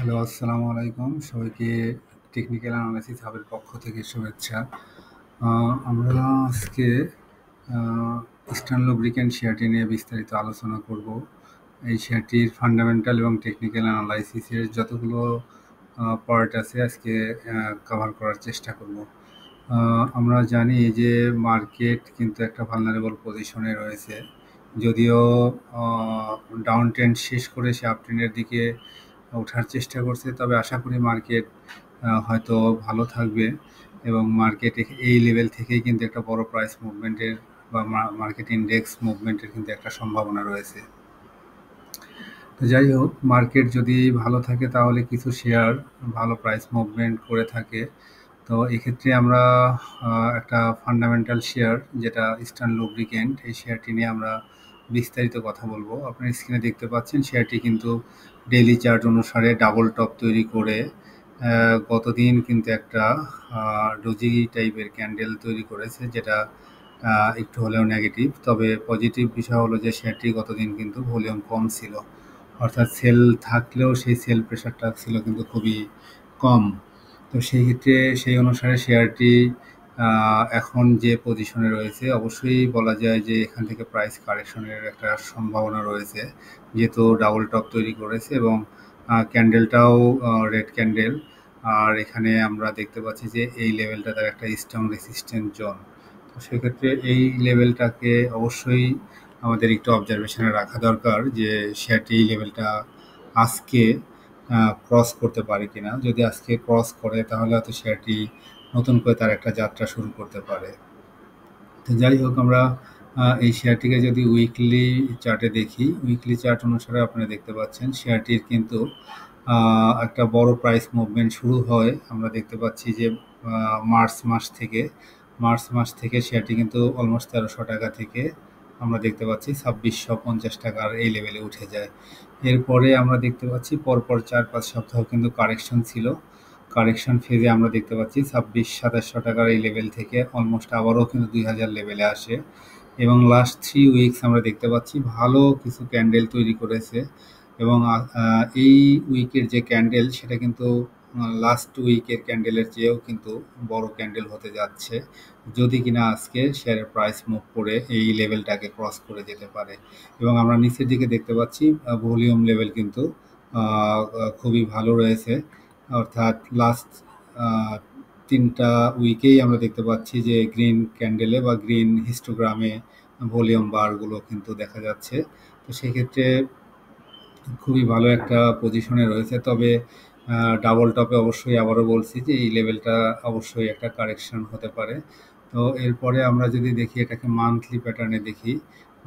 Hello, আসসালামু আলাইকুম। সবাইকে টেকনিক্যাল অ্যানালাইসিস হাবের পক্ষ থেকে শুভেচ্ছা। আমরা আজকে আ ইস্টার্ন লুব্রিক্যান্ট শেয়ারটি নিয়ে বিস্তারিত আলোচনা করব। এই শেয়ারটির ফান্ডামেন্টাল এবং টেকনিক্যাল অ্যানালাইসিসের যতগুলো পার্ট আছে আজকে কভার করার চেষ্টা করব। আমরা জানি যে মার্কেট কিন্তু একটা ভালনারেবল পজিশনে রয়েছে। যদিও আ ডাউন ট্রেন্ড শেষ করে সে আপ ট্রেন্ডের দিকে ওঠার চেষ্টা করছে, তবে আশা করি মার্কেট হয়তো ভালো থাকবে এবং মার্কেট এই লেভেল থেকেই কিন্তু একটা বড় প্রাইস মুভমেন্টের বা মার্কেট ইন্ডেক্স মুভমেন্টের কিন্তু একটা সম্ভাবনা রয়েছে। তো যাই হোক, মার্কেট যদি ভালো থাকে তাহলে কিছু শেয়ার ভালো প্রাইস মুভমেন্ট করে থাকে। তো এক্ষেত্রে আমরা একটা ফান্ডামেন্টাল শেয়ার যেটা ইস্টার্ন লুব্রিক্যান্ট, এই শেয়ারটি নিয়ে আমরা বিস্তারিত কথা বলবো। আপনার স্ক্রিনে দেখতে পাচ্ছেন শেয়ারটি কিন্তু ডেইলি চার্ট অনুসারে ডাবল টপ তৈরি করে গতদিন কিন্তু একটা ডোজি টাইপের ক্যান্ডেল তৈরি করেছে, যেটা একটু হলেও নেগেটিভ। তবে পজিটিভ বিষয় হলো যে শেয়ারটি গতদিন কিন্তু ভলিউম কম ছিল, অর্থাৎ সেল থাকলেও সেই সেল প্রেশারটা ছিল কিন্তু খুবই কম। তো সেই ক্ষেত্রে সেই অনুসারে শেয়ারটি এখন যে পজিশনে রয়েছে, অবশ্যই বলা যায় যে এখান থেকে প্রাইস কারেকশনের একটা সম্ভাবনা রয়েছে, যেহেতু ডাবল টপ তৈরি করেছে এবং ক্যান্ডেলটাও রেড ক্যান্ডেল। আর এখানে আমরা দেখতে পাচ্ছি যে এই লেভেলটা তার একটা স্ট্রং রেসিস্ট্যান্ট জোন। তো সেক্ষেত্রে এই লেভেলটাকে অবশ্যই আমাদের একটু অবজারভেশনে রাখা দরকার যে শেয়ারটি এই লেভেলটা আজকে ক্রস করতে পারে কিনা। যদি আজকে ক্রস করে তাহলে হয়তো শেয়ারটি নতুন করে তার একটা যাত্রা শুরু করতে পারে। তো যাই হোক, আমরা এই শেয়ারটিকে যদি উইকলি চার্টে দেখি, উইকলি চার্ট অনুসারে আপনারা দেখতে পাচ্ছেন শেয়ারটির কিন্তু একটা বড় প্রাইস মুভমেন্ট শুরু হয়। আমরা দেখতে পাচ্ছি যে মার্চ মাস থেকে শেয়ারটি কিন্তু অলমোস্ট 1300 টাকা থেকে আমরা দেখতে পাচ্ছি 2650 টাকার এই লেভেলে উঠে যায়। এরপরে আমরা দেখতে পাচ্ছি পরপর 4-5 সপ্তাহ কিন্তু কারেকশন ছিল। কারেকশন ফেজে আমরা দেখতে পাচ্ছি 2600-2700 টাকার এই লেভেল থেকে অলমোস্ট আবারও কিন্তু 2000 লেভেলে আসে এবং লাস্ট 3 উইকস আমরা দেখতে পাচ্ছি ভালো কিছু ক্যান্ডেল তৈরি করেছে এবং এই উইকের যে ক্যান্ডেল সেটা কিন্তু লাস্ট উইকের ক্যান্ডেলের চেয়েও কিন্তু বড় ক্যান্ডেল হতে যাচ্ছে, যদি কিনা আজকে শেয়ারের প্রাইস মুভ করে এই লেভেলটাকে ক্রস করে যেতে পারে। এবং আমরা নিচের দিকে দেখতে পাচ্ছি ভলিউম লেভেল কিন্তু খুবই ভালো রয়েছে, অর্থাৎ লাস্ট 3টা উইকেই আমরা দেখতে পাচ্ছি যে গ্রিন ক্যান্ডেলে বা গ্রিন হিস্টোগ্রামে ভলিউম বারগুলো কিন্তু দেখা যাচ্ছে। তো সেক্ষেত্রে খুবই ভালো একটা পজিশনে রয়েছে। তবে ডাবল টপে অবশ্যই আবারও বলছি যে এই লেভেলটা অবশ্যই একটা কারেকশন হতে পারে। তো এরপরে আমরা যদি দেখি এটাকে মান্থলি প্যাটার্নে দেখি,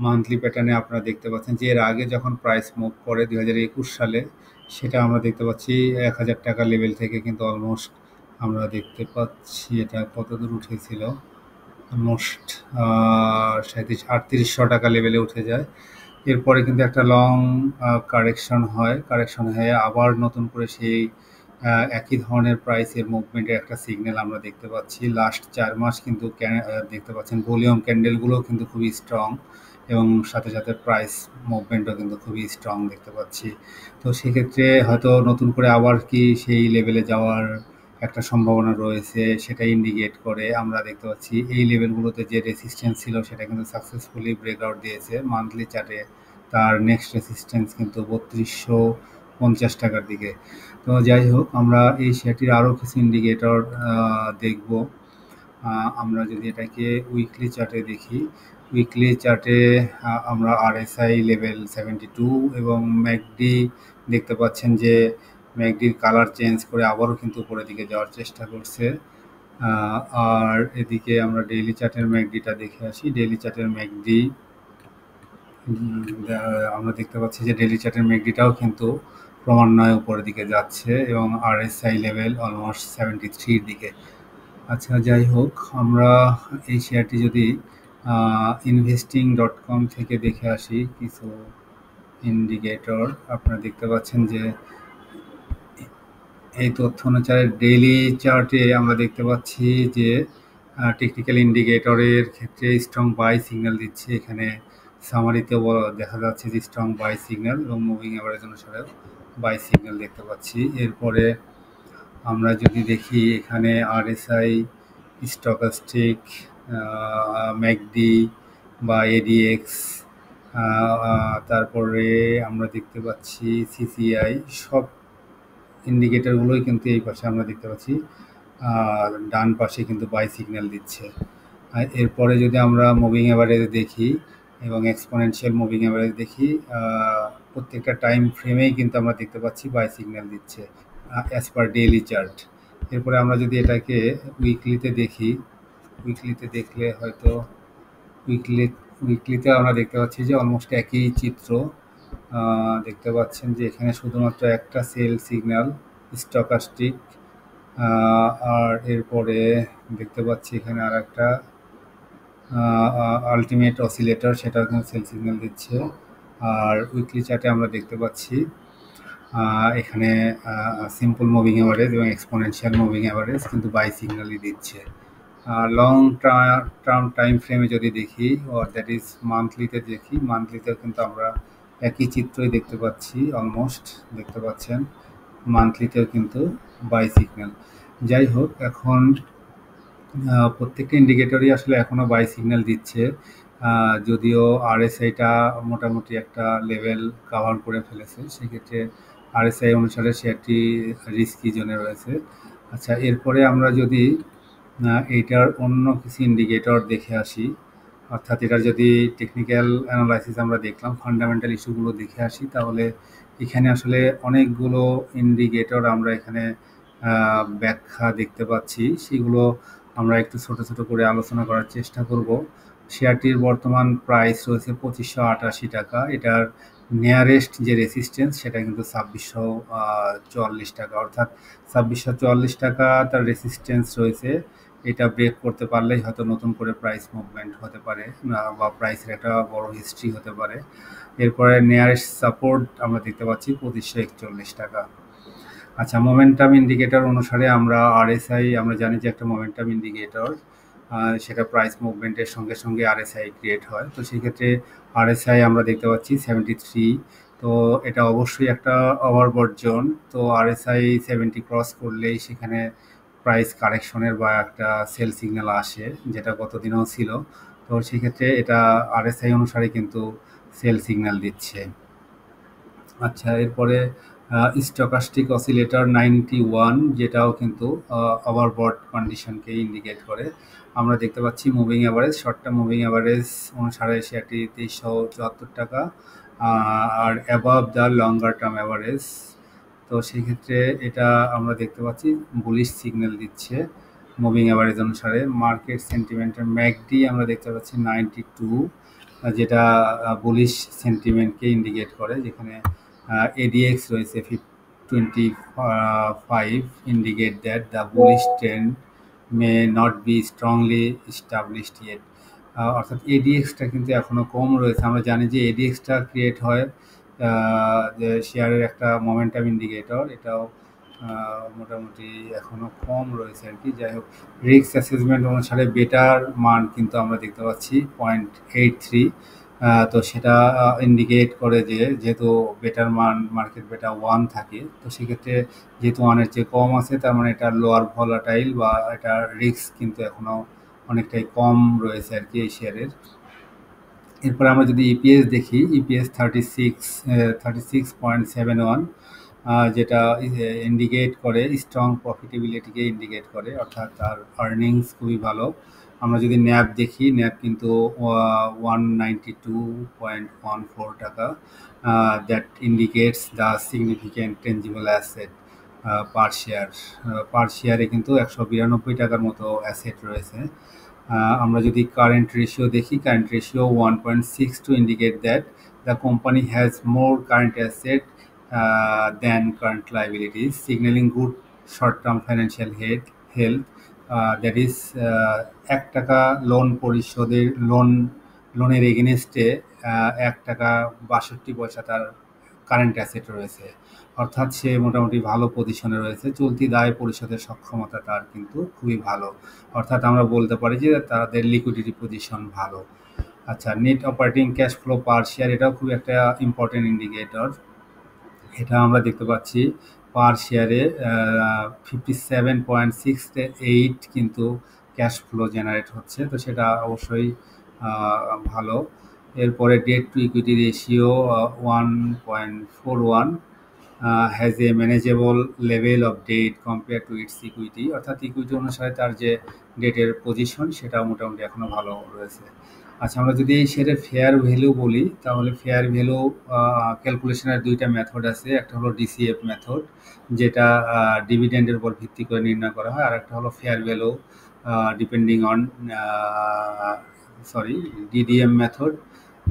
মান্থলি প্যাটার্নে আপনারা দেখতে পাচ্ছেন যে এর আগে যখন প্রাইস মুভ করে 2021 সালে, সেটা আমরা দেখতে পাচ্ছি 1000 টাকা লেভেল থেকে কিন্তু অলমোস্ট আমরা দেখতে পাচ্ছি এটা কতদূর উঠেছিল, অলমোস্ট 3800 টাকা লেভেলে উঠে যায়। এরপরে কিন্তু একটা লং কারেকশন হয়, কারেকশন হয়ে আবার নতুন করে সেই একই ধরনের প্রাইসের মুভমেন্টের একটা সিগন্যাল আমরা দেখতে পাচ্ছি। লাস্ট 4 মাস কিন্তু দেখতে পাচ্ছেন ভলিউম ক্যান্ডেলগুলোও কিন্তু খুবই স্ট্রং এবং সাথে সাথে প্রাইস মুভমেন্টও কিন্তু খুবই স্ট্রং দেখতে পাচ্ছি। তো সেক্ষেত্রে হয়তো নতুন করে আবার কি সেই লেভেলে যাওয়ার একটা সম্ভাবনা রয়েছে, সেটা ইন্ডিকেট করে আমরা দেখতে পাচ্ছি এই লেভেলগুলোতে যে রেসিস্ট্যান্স ছিল সেটা কিন্তু সাকসেসফুলি ব্রেকআউট দিয়েছে। মান্থলি চার্টে তার নেক্সট রেসিস্ট্যান্স কিন্তু 3250 টাকার দিকে। তো যাই হোক, আমরা এই শেয়ারটির আরও কিছু ইন্ডিকেটর দেখব। আমরা যদি এটাকে উইকলি চার্টে দেখি, উইকলি চার্টে আমরা আরএসআই লেভেল 72 এবং ম্যাকডি দেখতে পাচ্ছেন যে ম্যাকডির কালার চেঞ্জ করে আবারও কিন্তু উপরের দিকে যাওয়ার চেষ্টা করছে। আর এদিকে আমরা ডেইলি চার্টের ম্যাকডিটা দেখে আসি। ডেইলি চার্টের ম্যাকডি আমরা দেখতে পাচ্ছি যে ডেইলি চার্টের ম্যাকডিটাও কিন্তু ক্রমান্বয়ে উপরের দিকে যাচ্ছে এবং আরএসআই লেভেল অলমোস্ট 73 দিকে। আচ্ছা, যাই হোক, আমরা এই শেয়ারটি যদি investing.com থেকে দেখে আসি কিছু ইন্ডিকেটর, আপনারা দেখতে পাচ্ছেন যে এই তথ্য অনুসারে ডেইলি চার্টে আমরা দেখতে পাচ্ছি যে টেকনিক্যাল ইন্ডিকেটরের ক্ষেত্রে স্ট্রং বাই সিগন্যাল দিচ্ছে। এখানে সামারিতেও দেখা যাচ্ছে যে স্ট্রং বাই সিগন্যাল এবং মুভিং অ্যাভারেজ অনুসারেও বাই সিগন্যাল দেখতে পাচ্ছি। এরপরে আমরা যদি দেখি এখানে আরএসআই, স্টকাস্টিক, ম্যাকডি বা এডিএক্স, তারপরে আমরা দেখতে পাচ্ছি সিসিআই, সব ইন্ডিকেটরগুলোই কিন্তু এই পাশে আমরা দেখতে পাচ্ছি ডান পাশে কিন্তু বাই সিগন্যাল দিচ্ছে। আর এরপরে যদি আমরা মুভিং অ্যাভারেজ দেখি এবং এক্সপোনেনশিয়াল মুভিং অ্যাভারেজ দেখি, প্রত্যেকটা টাইম ফ্রেমেই কিন্তু আমরা দেখতে পাচ্ছি বাই সিগন্যাল দিচ্ছে অ্যাজ পার ডেইলি চার্ট। এরপরে আমরা যদি এটাকে উইকলিতে দেখি, উইকলিতে দেখলে হয়তো উইকলিতে আমরা দেখতে পাচ্ছি যে অলমোস্ট একই চিত্র। দেখতে পাচ্ছেন যে এখানে শুধুমাত্র একটা সেল সিগন্যাল স্টকাস্টিক, আর এরপরে দেখতে পাচ্ছি এখানে আর একটা আলটিমেট অসিলেটর, সেটাও কিন্তু সেল সিগন্যাল দিচ্ছে। আর উইকলি চার্টে আমরা দেখতে পাচ্ছি এখানে সিম্পল মুভিং অ্যাভারেজ এবং এক্সপোনেনশিয়াল মুভিং অ্যাভারেজ কিন্তু বাই সিগন্যালই দিচ্ছে। লং টার্ম টাইম ফ্রেমে যদি দেখি, দ্যাট ইজ মান্থলিতে দেখি, মান্থলিতেও কিন্তু আমরা একই চিত্রই দেখতে পাচ্ছি, অলমোস্ট দেখতে পাচ্ছেন মান্থলিতেও কিন্তু বাই সিগন্যাল। যাই হোক, এখন প্রত্যেকটা ইন্ডিকেটরই আসলে এখনও বাই সিগন্যাল দিচ্ছে, যদিও আরএসআইটা মোটামুটি একটা লেভেল কাভার করে ফেলেছে, সেক্ষেত্রে আরএসআই অনুসারে শেয়ারটি রিস্কি জোনে রয়েছে। আচ্ছা, এরপরে আমরা যদি এইটার অন্য কিছু ইন্ডিকেটর দেখে আসি, অর্থাৎ এটার যদি টেকনিক্যাল অ্যানালাইসিস আমরা দেখলাম, ফান্ডামেন্টাল ইস্যুগুলো দেখে আসি, তাহলে এখানে আসলে অনেকগুলো ইন্ডিকেটর আমরা এখানে ব্যাখ্যা দেখতে পাচ্ছি, সেগুলো আমরা একটু ছোট ছোট করে আলোচনা করার চেষ্টা করব। শেয়ারটির বর্তমান প্রাইস রয়েছে 2580 টাকা। এটার নিয়ারেস্ট যে রেসিস্টেন্স সেটা কিন্তু 2644 টাকা, অর্থাৎ 2644 টাকা তার রেসিস্টেন্স রয়েছে। এটা ব্রেক করতে পারলেই হয়তো নতুন করে প্রাইস মুভমেন্ট হতে পারে, বা প্রাইসের একটা বড় হিস্ট্রি হতে পারে। এরপরে নিয়ারেস্ট সাপোর্ট আমরা দেখতে পাচ্ছি 2541 টাকা। আচ্ছা, মোমেন্টাম ইন্ডিকেটর অনুসারে আমরা আরএসআই, আমরা জানি যে একটা মোমেন্টাম ইন্ডিকেটর, সেটা প্রাইস মুভমেন্টের সঙ্গে সঙ্গে আরএসআই ক্রিয়েট হয়। তো সেক্ষেত্রে আরএসআই আমরা দেখতে পাচ্ছি 73। তো এটা অবশ্যই একটা ওভারবট জোন। তো আরএসআই 70 ক্রস করলেই সেখানে প্রাইস কারেকশনের বা একটা সেল সিগন্যাল আসে, যেটা গতদিনও ছিল। তো সেক্ষেত্রে এটা আরএসআই অনুসারে কিন্তু সেল সিগন্যাল দিচ্ছে। আচ্ছা, এরপরে স্টকাস্টিক অসিলেটর 91, যেটাও কিন্তু ওভারবট কন্ডিশনকে ইন্ডিকেট করে। আমরা দেখতে পাচ্ছি moving average, short term moving average অনুসারে সেটি 2374 টাকা, আর above the longer term average. তো সেক্ষেত্রে এটা আমরা দেখতে পাচ্ছি বুলিশ সিগন্যাল দিচ্ছে মুভিং অ্যাভারেজ অনুসারে। মার্কেট সেন্টিমেন্টের ম্যাকডি আমরা দেখতে পাচ্ছি 92, যেটা বুলিশ সেন্টিমেন্টকে ইন্ডিকেট করে, যেখানে ADX রয়েছে 25, indicate that the bullish trend may not be strongly established yet. অর্থাৎ এডিএক্সটা কিন্তু এখনও কম রয়েছে। আমরা জানি যে এডিএক্সটা ক্রিয়েট হয় যে শেয়ারের একটা মোমেন্টাম ইন্ডিকেটর, এটাও মোটামুটি এখনও কম রয়েছে আর কি। যাই হোক, রিস্ক অ্যাসেসমেন্ট অনুসারে বেটার মান কিন্তু আমরা দেখতে পাচ্ছি 0.83। তো সেটা ইন্ডিকেট করে যে যেহেতু বেটার মান, মার্কেট বেটা 1 থাকে, তো সেক্ষেত্রে যেহেতু 1-এর চেয়ে কম আছে, তার মানে এটা লোয়ার ভলাটাইল বা এটা রিস্ক কিন্তু এখনও অনেকটাই কম রয়েছে আর কি এই শেয়ারের। এরপরে আমরা যদি ইপিএস দেখি, ইপিএস 36.71, যেটা ইন্ডিকেট করে স্ট্রং প্রফিটেবিলিটিকে ইন্ডিকেট করে, অর্থাৎ তার আর্নিংস খুবই ভালো। আমরা যদি ন্যাপ দেখি, ন্যাপ কিন্তু 192.14 টাকা, that indicates the significant tangible asset per শেয়ারে কিন্তু 192 টাকার মতো অ্যাসেট রয়েছে। আমরা যদি কারেন্ট রেশিও দেখি, current ratio 1.62 indicate that the company has more current asset than current liabilities, signalling good short term financial health. That is 1 টাকা loan পরিশোধের লোনের এগেনস্টে 1 টাকা 62 পয়সা তার কারেন্ট অ্যাসেট রয়েছে, অর্থাৎ সে মোটামুটি ভালো পজিশনে রয়েছে। চলতি দায় পরিশোধের সক্ষমতা তার কিন্তু খুবই ভালো, অর্থাৎ আমরা বলতে পারি যে তাদের লিকুইডিটি পজিশন ভালো। আচ্ছা, নেট অপারেটিং ক্যাশ ফ্লো পার শেয়ার, এটাও খুব একটা ইম্পর্টেন্ট ইন্ডিকেটর। এটা আমরা দেখতে পাচ্ছি পার শেয়ারে 57.68 কিন্তু ক্যাশ ফ্লো জেনারেট হচ্ছে, তো সেটা অবশ্যই ভালো। এরপরে debt to equity ratio 1.41 has a manageable level of debt compare to its equity, অর্থাৎ ইকুইটি অনুসারে তার যে ডেটের পজিশন সেটা মোটামুটি এখনও ভালো রয়েছে। আচ্ছা, আমরা যদি এই শেয়ারের ফেয়ার ভ্যালু বলি, তাহলে ফেয়ার ভ্যালু ক্যালকুলেশনের দুইটা মেথড আছে। একটা হলো ডিসিএফ মেথড, যেটা ডিভিডেন্ডের উপর ভিত্তি করে নির্ণয় করা হয়, আর একটা হলো fair value depending on DDM method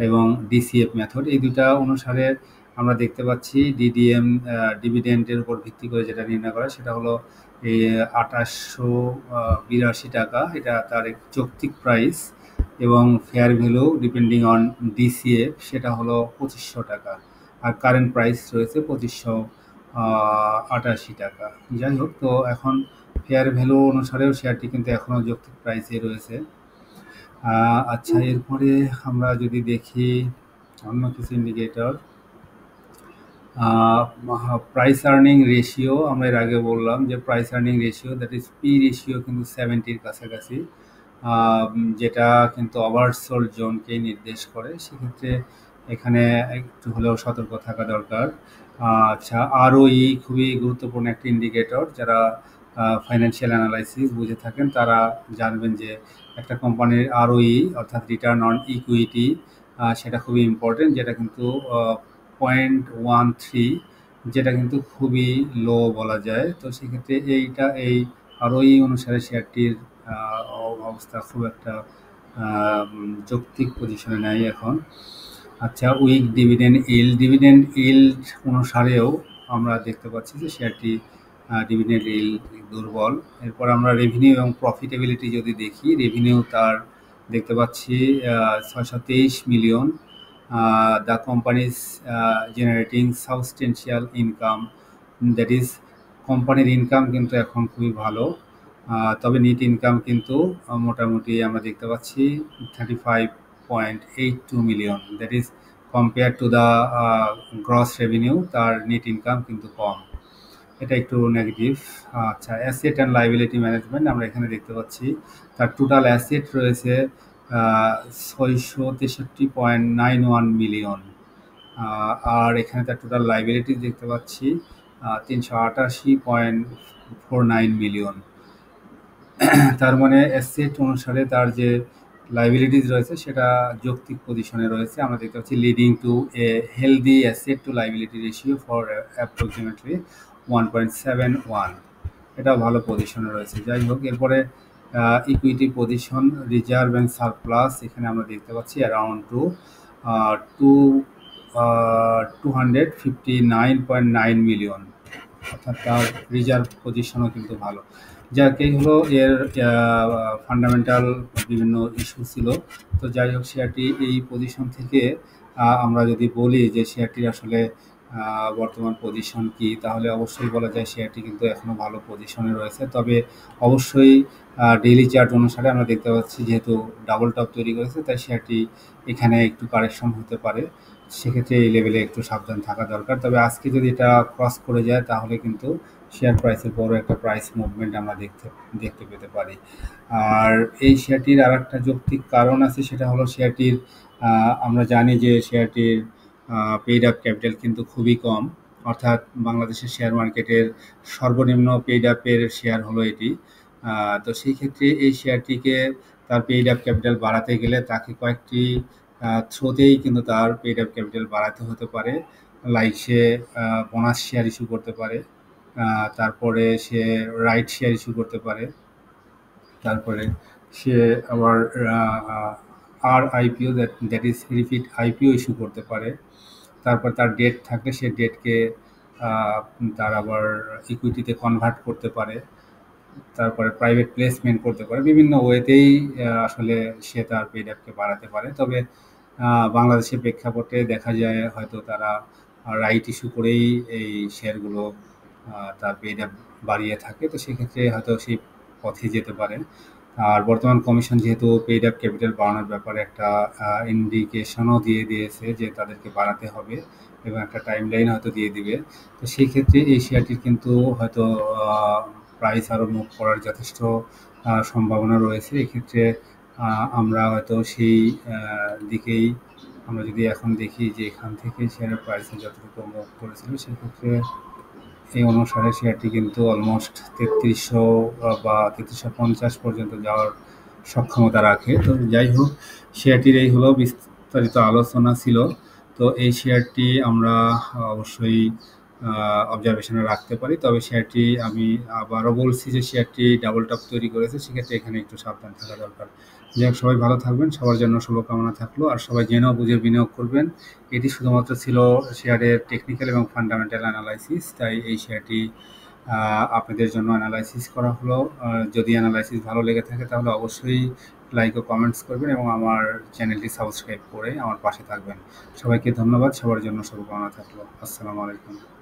এবং ডিসিএফ মেথড। এই দুটা অনুসারে আমরা দেখতে পাচ্ছি ডিডিএম ডিভিডেন্ডের উপর ভিত্তি করে যেটা নির্ণয় করা, সেটা হলো এই 2882 টাকা, এটা তার এক যৌক্তিক প্রাইস। এবং fair value depending on DCF সেটা হলো 2500 টাকা, আর কারেন্ট প্রাইস রয়েছে 2588 টাকা। যাই হোক, তো এখন ফেয়ার ভ্যালু অনুসারেও শেয়ারটি কিন্তু এখনও যৌক্তিক প্রাইসে রয়েছে। আচ্ছা, এরপরে আমরা যদি দেখি অন্য কিছু ইন্ডিকেটর, প্রাইস আর্নিং রেশিও, আমরা এর আগে বললাম যে price earning ratio, that is P ratio কিন্তু 70-র কাছাকাছি, যেটা কিন্তু ওভারসোল্ড জোনকেই নির্দেশ করে। সেক্ষেত্রে এখানে একটু হলেও সতর্ক থাকা দরকার। আচ্ছা, আরওই খুবই গুরুত্বপূর্ণ একটি ইন্ডিকেটর। যারা ফাইন্যান্সিয়াল অ্যানালাইসিস বুঝে থাকেন তারা জানবেন যে একটা কোম্পানির আরওই অর্থাৎ রিটার্ন অন ইকুইটি, সেটা খুবই ইম্পর্টেন্ট, যেটা কিন্তু 0.13, যেটা কিন্তু খুবই লো বলা যায়। তো সেক্ষেত্রে এই আরওই অনুসারে শেয়ারটির অবস্থা খুব একটা যৌক্তিক পজিশনে নেই এখন। আচ্ছা, উইক ডিভিডেন্ড ইল্ড অনুসারেও আমরা দেখতে পাচ্ছি যে শেয়ারটি ডিভিডেন্ড ইল্ড দুর্বল। এরপর আমরা রেভিনিউ এবং প্রফিটেবিলিটি যদি দেখি, রেভিনিউ তার দেখতে পাচ্ছি 623 million. The companies generating substantial income, that is কোম্পানির ইনকাম কিন্তু এখন খুবই ভালো, তবে নেট ইনকাম কিন্তু মোটামুটি আমরা দেখতে পাচ্ছি 35.82 million, that is compare to the gross revenue তার নেট ইনকাম কিন্তু কম, এটা একটু নেগেটিভ। আচ্ছা, অ্যাসেট অ্যান্ড লাইবিলিটি ম্যানেজমেন্ট, আমরা এখানে দেখতে পাচ্ছি তার টোটাল অ্যাসেট রয়েছে 663.91 মিলিয়ন, আর এখানে তার টোটাল লাইবিলিটি দেখতে পাচ্ছি 388.49 মিলিয়ন। তার মানে অ্যাসেট অনুসারে তার যে লাইবিলিটিস রয়েছে সেটা যৌক্তিক পজিশনে রয়েছে। আমরা দেখতে পাচ্ছি leading to a healthy asset to liability ratio for approximately 1.71, এটাও ভালো পজিশনে রয়েছে। যাই হোক, এরপরে equity position, reserve and surplus, এখানে আমরা দেখতে পাচ্ছি অ্যারাউন্ড 259.9 মিলিয়ন, অর্থাৎ তার রিজার্ভ পজিশনও কিন্তু ভালো। যাক, এই হলো এর ফান্ডামেন্টাল বিভিন্ন ইস্যু ছিল। তো যাই হোক, শেয়ারটি এই পজিশন থেকে আমরা যদি বলি যে শেয়ারটির আসলে বর্তমান পজিশন কি, তাহলে অবশ্যই বলা যায় শেয়ারটি কিন্তু এখনও ভালো পজিশনে রয়েছে। তবে অবশ্যই ডেইলি চার্ট অনুসারে আমরা দেখতে পাচ্ছি যেহেতু ডাবল টপ তৈরি করেছে, তাই শেয়ারটি এখানে একটু কারেকশন হতে পারে। সেক্ষেত্রে এই লেভেলে একটু সাবধান থাকা দরকার। তবে আজকে যদি এটা ক্রস করে যায় তাহলে কিন্তু শেয়ার প্রাইসের বড় একটা প্রাইস মুভমেন্ট আমরা দেখতে পেতে পারি। আর এই শেয়ারটির আর একটা যৌক্তিক কারণ আছে, সেটা হলো শেয়ারটির আমরা জানি যে শেয়ারটির পেইড আপ ক্যাপিটাল কিন্তু খুবই কম, অর্থাৎ বাংলাদেশের শেয়ার মার্কেটের সর্বনিম্ন পেইড আপের শেয়ার হলো এটি। তো সেই ক্ষেত্রে এই শেয়ারটিকে তার পেইড আপ ক্যাপিটাল বাড়াতে গেলে তাকে কয়েকটি থ্রোতেই কিন্তু তার পেইড আপ ক্যাপিটাল বাড়াতে হতে পারে। লাইক সে বোনাস শেয়ার ইস্যু করতে পারে, তারপরে সে রাইট শেয়ার ইস্যু করতে পারে, তারপরে সে আবার IPO that is repeat IPO issue করতে পারে। তারপর তার ডেট থাকলে সে ডেটকে তার আবার ইকুইটিতে কনভার্ট করতে পারে, তারপরে প্রাইভেট প্লেসমেন্ট করতে পারে। বিভিন্ন ওয়েতেই আসলে সে তার পেইড আপকে বাড়াতে পারে। তবে বাংলাদেশের প্রেক্ষাপটে দেখা যায় হয়তো তারা রাইট ইস্যু করেই এই শেয়ারগুলো তার পেইড আপ বাড়িয়ে থাকে, তো সেক্ষেত্রে হয়তো সেই পথে যেতে পারে। আর বর্তমান কমিশন যেহেতু পেইড আপ ক্যাপিটাল বাড়ানোর ব্যাপারে একটা ইন্ডিকেশনও দিয়ে দিয়েছে যে তাদেরকে বাড়াতে হবে, এবং একটা টাইমলাইন হয়তো দিয়ে দিবে। তো সেই ক্ষেত্রে এই শেয়ারটির কিন্তু হয়তো প্রাইস আরও মুভ করার যথেষ্ট সম্ভাবনা রয়েছে। এক্ষেত্রে আমরা হয়তো সেই দিকেই আমরা যদি এখন দেখি যে এখান থেকে শেয়ারের প্রাইসে যতটুকু মুভ করেছিল, সেক্ষেত্রে এই অনুসারে শেয়ারটি কিন্তু অলমোস্ট ৩৩০০ বা ৩৩৫০ পর্যন্ত যাওয়ার সক্ষমতা রাখে। তো যাই হোক, শেয়ারটির এই হলো বিস্তারিত আলোচনা ছিল। তো এই শেয়ারটি আমরা অবশ্যই অবজারভেশনে রাখতে পারি। তবে শেয়ারটি আমি আবারও বলছি যে শেয়ারটি ডাবল টপ তৈরি করেছে, সেক্ষেত্রে এখানে একটু সাবধান থাকা দরকার। যাই হোক, সবাই ভালো থাকবেন, সবার জন্য শুভকামনা থাকলো। আর সবাই জেনে বুঝে বিনিয়োগ করবেন। এটি শুধুমাত্র ছিল শেয়ারের টেকনিক্যাল এবং ফান্ডামেন্টাল অ্যানালাইসিস, তাই এই শেয়ারটি আপনাদের জন্য অ্যানালাইসিস করা হলো। যদি অ্যানালাইসিস ভালো লেগে থাকে তাহলে অবশ্যই লাইক ও কমেন্টস করবেন এবং আমার চ্যানেলটি সাবস্ক্রাইব করে আমার পাশে থাকবেন। সবাইকে ধন্যবাদ, সবার জন্য শুভকামনা থাকলো। আসসালামু আলাইকুম।